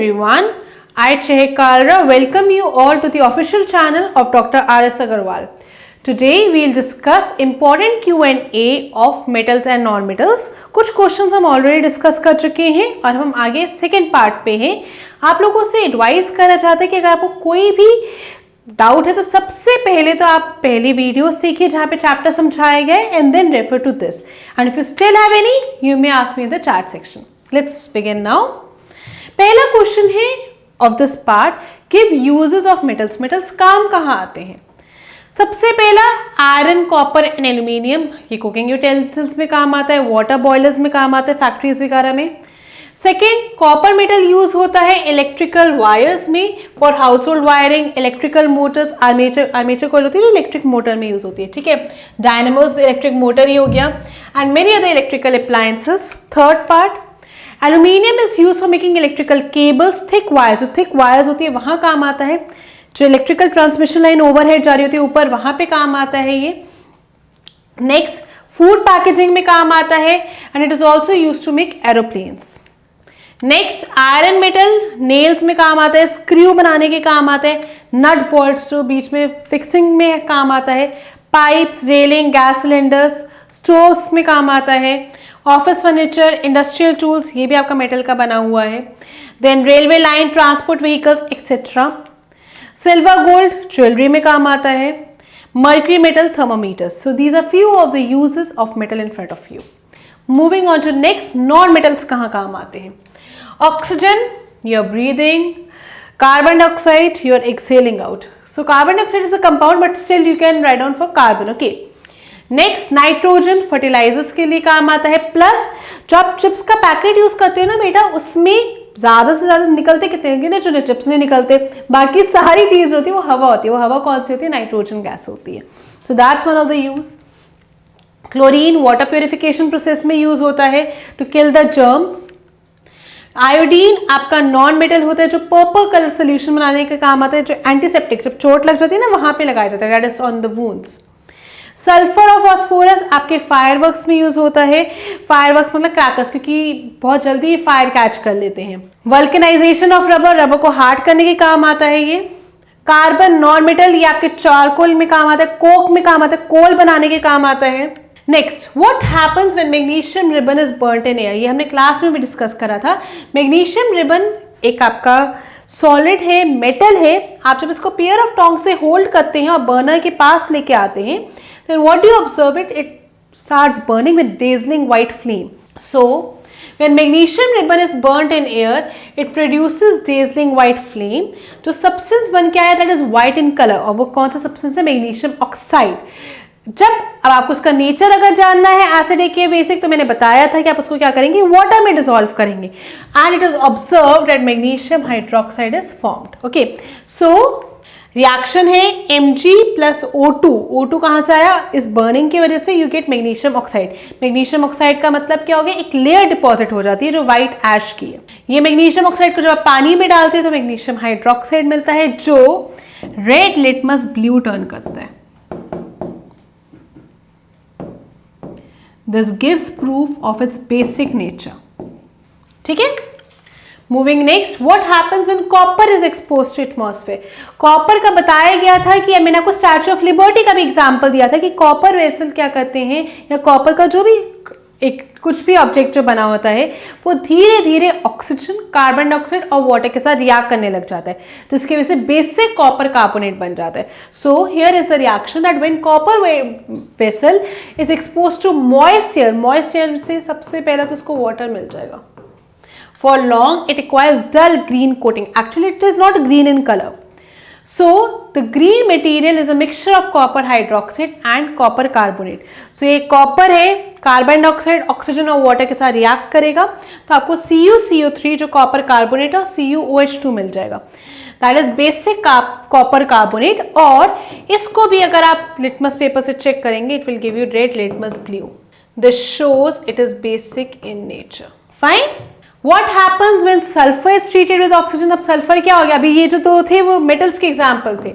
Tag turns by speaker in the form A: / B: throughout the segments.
A: everyone. I, Chehek Kalra, welcome you all to the official channel of Dr. R.S. Agarwal. Today we will discuss important Q&A of metals and non-metals. कुछ questions हम already discuss कर चुके हैं और हम आगे second part पे हैं. आप लोगों से एडवाइस करना चाहते हैं कि अगर आपको कोई भी डाउट है तो सबसे पहले तो आप पहली वीडियोस देखिए जहाँ पे चैप्टर समझाए गए and then refer to this. And if you still have any you may ask me in the chat section. Let's begin now. पहला क्वेश्चन है of this part, give uses of metals. Metals काम कहाँ आते हैं? सबसे पहला iron, copper and aluminium. ये cooking utensils में काम आता है, वाटर बॉयलर्स में काम आता है, फैक्ट्रीज वगैरह में. सेकेंड, कॉपर मेटल यूज होता है इलेक्ट्रिकल वायर्स में for house hold wiring, electrical Motors. Armature coil होती है इलेक्ट्रिक मोटर में यूज होती है, ठीक है. डायनेमोस इलेक्ट्रिक मोटर ही हो गया and many other electrical appliances. Third part, aluminium is use for making electrical cables, thick wires. जो थिक वायर्स होती है वहां काम आता है. जो इलेक्ट्रिकल ट्रांसमिशन लाइन ओवरहेड जा रही होती है ऊपर, वहां पे काम आता है ये. नेक्स्ट, फूड पैकेजिंग में काम आता है and it is also use to make aeroplanes. Next, iron metal nails में काम आता है, स्क्रू बनाने के काम आता है, नट बोल्ट्स जो बीच में फिक्सिंग में काम आता है, pipes, railing, gas cylinders, stoves में काम आता है, ऑफिस फर्नीचर, इंडस्ट्रियल टूल्स, ये भी आपका मेटल का बना हुआ है. देन railway line, transport vehicles etcetera. Silver gold jewellery में काम आता है. Mercury metal, thermometers. So these are few of the uses of metal in front of you. Moving on to next, non metals कहाँ काम आते हैं? Oxygen, you are breathing. Carbon dioxide, you are exhaling out. So carbon dioxide is a compound but still you can write down for carbon. Okay. Next, nitrogen fertilisers के लिए काम आता है. Plus जो आप चिप्स का पैकेट यूज करते हो ना बेटा, उसमें ज्यादा से ज्यादा निकलते कितने होंगे ना, जो चिप्स नहीं निकलते, बाकी सारी चीज होती है वो हवा होती है. वो हवा कौन सी होती है? नाइट्रोजन गैस होती है. So that's one of the use. Chlorine water purification process में यूज होता है to kill the germs. Iodine आपका नॉन मेटल होता है जो पर्पल कलर सोल्यूशन बनाने का काम आता है, जो एंटीसेप्टिक, जब चोट लग जाती है ना वहां पे लगाया जाता है, that is on the wounds. Sulphur और फास्फोरस आपके फायरवर्क्स में यूज होता है. फायरवर्क्स मतलब क्रैकर्स, क्योंकि बहुत जल्दी फायर कैच कर लेते हैं. वल्कनाइजेशन ऑफ रबर, रबर को हार्ड करने के काम आता है ये. कार्बन नॉन मेटल, ये आपके चारकोल में काम आता है, कोक में काम आता है, कोल बनाने के काम आता है. Next, what happens when magnesium ribbon is burnt in air. ये हमने क्लास में भी डिस्कस करा था. मैग्नीशियम रिबन एक आपका सॉलिड है, मेटल है. आप जब इसको पेयर ऑफ टोंग से होल्ड करते हैं और बर्नर के पास लेके आते हैं, then what do you observe it? It starts burning with dazzling white flame. So when magnesium ribbon is burnt in air, it produces dazzling white flame. जो substance बन के आया that is white in color, और वो कौन सा substance है? magnesium oxide. जब अब आपको इसका नेचर अगर जानना है एसिड के बेसिक, तो मैंने बताया था कि आप उसको क्या करेंगे, वाटर में डिसॉल्व करेंगे. And it is observed that magnesium hydroxide is formed. Okay, so reaction है Mg प्लस O2. O2 कहाँ से आया? इस बर्निंग की वजह से you get magnesium oxide. Magnesium oxide का मतलब क्या हो गया? एक लेयर डिपॉजिट हो जाती है जो व्हाइट ऐश की है. ये मैग्नीशियम ऑक्साइड को जब आप पानी में डालते हैं तो मैग्नीशियम हाइड्रोक्साइड मिलता है जो रेड लिटमस ब्लू टर्न करता है. This gives proof of its basic nature. ठीक है. Moving next, what happens when copper is exposed to atmosphere. Copper का बताया गया था कि मैंने आपको स्टैच्यू ऑफ लिबर्टी का भी एग्जांपल दिया था कि कॉपर वेसल क्या करते हैं, या कॉपर का जो भी एक कुछ भी ऑब्जेक्ट जो बना होता है वो धीरे धीरे ऑक्सीजन, कार्बन डाइऑक्साइड और वाटर के साथ रिएक्ट करने लग जाता है, जिसकी वजह से बेसिक कॉपर कार्बोनेट बन जाता है. So here is the reaction that when copper vessel is exposed to moist air. Moist air से सबसे पहले तो उसको वाटर मिल जाएगा. For long, it acquires dull green coating. Actually, it is not green in color. So, the green material is a mixture of copper hydroxide and copper carbonate. So, ये copper है, carbon dioxide, oxygen और water के साथ react करेगा, तो आपको CuCO3 जो copper carbonate और CuOH2 मिल जाएगा. That is basic copper carbonate. और इसको भी अगर आप लिटमस पेपर से चेक करेंगे, it will give you read litmus blue. This shows it is basic in nature. Fine. What happens when sulfur is treated with oxygen? अब sulphur क्या हो गया? अभी ये जो तो थे वो मेटल्स के एग्जाम्पल थे.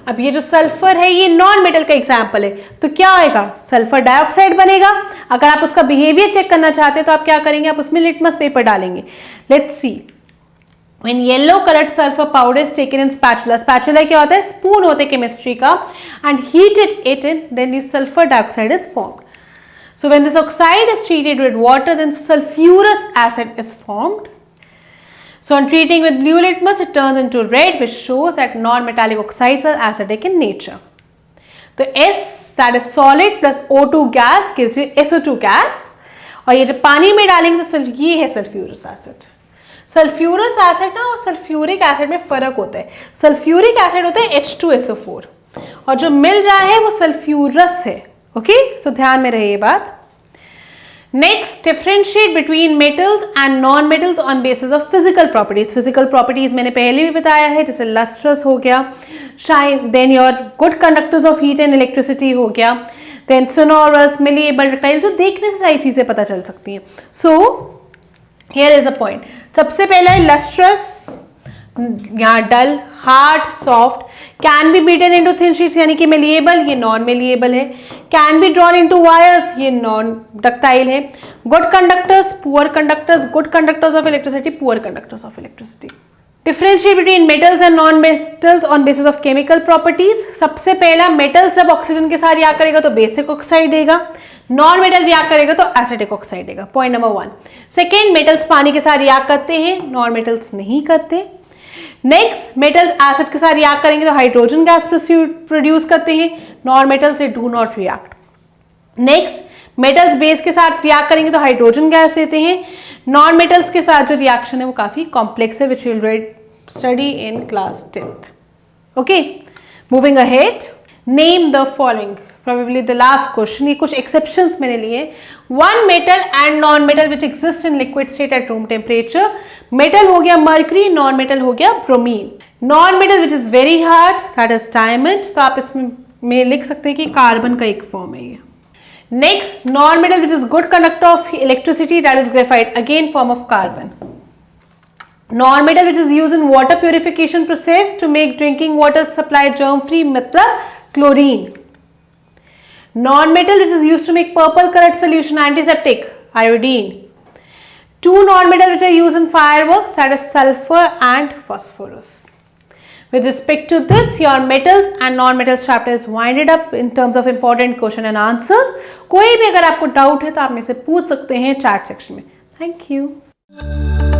A: अब ये जो सल्फर है ये नॉन मेटल का एग्जाम्पल है, तो क्या आएगा? सल्फर डाइऑक्साइड बनेगा. अगर आप उसका बिहेवियर चेक करना चाहते हैं तो आप क्या करेंगे? आप उसमें लिटमस पेपर डालेंगे. Let's see. When yellow colored sulfur powder is taken in spatula, spatula क्या होता है, स्पून होते हैं केमिस्ट्री का, and heated it in, then the sulfur dioxide is formed. So when this oxide is treated with water, then sulfurous acid is formed. So on treating with blue litmus, it turns into red, which shows that non-metallic oxides are acidic in nature. तो S, that is solid plus O2 gas gives you SO2 gas, और ये जब पानी में डालेंगे तो ये है सल्फ्यूरस एसिड. सल्फ्यूरस एसिड ना और सल्फ्यूरिक एसिड में फर्क होता है. सल्फ्यूरिक एसिड होता है H2SO4 और जो मिल रहा है वो सल्फ्यूरस है. ओके, सो ध्यान में रहे ये बात. Next, differentiate between metals and non metals on basis of physical properties. Physical properties मैंने पहले भी बताया है, जैसे लस्ट्रस हो गया, shine, then your good conductors of heat and electricity हो गया, देन सोनोरस, मिलिएबल, डक्टाइल, जो देखने से सारी चीजें पता चल सकती हैं. So here is a point. सबसे पहला है लस्ट्रस, यहाँ dull, hard, soft, can be beaten into thin sheets यानी कि मिलिएबल, ये नॉन मिलिएबल है. Can be drawn into wires, ये नॉन डक्टाइल है. Good conductors, poor conductors, good conductors of electricity, poor conductors of electricity. Differentiate between metals and non metals on basis of chemical properties. सबसे पहला, metals जब oxygen के साथ react करेगा तो basic oxide देगा, नॉन मेटल रिएक्ट करेगा तो एसिडिक ऑक्साइड देगा. Point number 1. सेकेंड, मेटल्स पानी के साथ रिएक्ट करते हैं, नॉन मेटल्स नहीं करते. नेक्स्ट, मेटल्स एसिड के साथ रिएक्ट करेंगे तो हाइड्रोजन गैस प्रोड्यूस करते हैं, नॉन मेटल्स से do not react. Next, metals base के साथ रिएक्ट करेंगे तो हाइड्रोजन गैस देते हैं. नॉन मेटल्स के साथ जो रिएक्शन है वो काफी कॉम्प्लेक्स है, which you will study in class 10th. Okay, moving ahead. Name the following. Probably the last question. ये कुछ exceptions मैंने लिए. One metal and non-metal which exist in liquid state at room temperature. Metal हो गया mercury, non-metal हो गया bromine. Non-metal which is very hard, that is diamond. तो आप इसमें लिख सकते हैं कि कार्बन का एक फॉर्म है ये. Next, non-metal which is good conductor of electricity, that is graphite, again form of carbon. Non-metal which is used in water purification process to make drinking water supply germ-free, मतलब chlorine. Non-metal which is used to make purple colored solution, antiseptic, iodine. Two non-metal which are used in fireworks, that is sulfur and phosphorus. With respect to this, your metals and non-metals chapter is winded up in terms of important question and answers. कोई भी अगर आपको doubt है तो आप मेरे से पूछ सकते हैं चैट सेक्शन में. Thank you.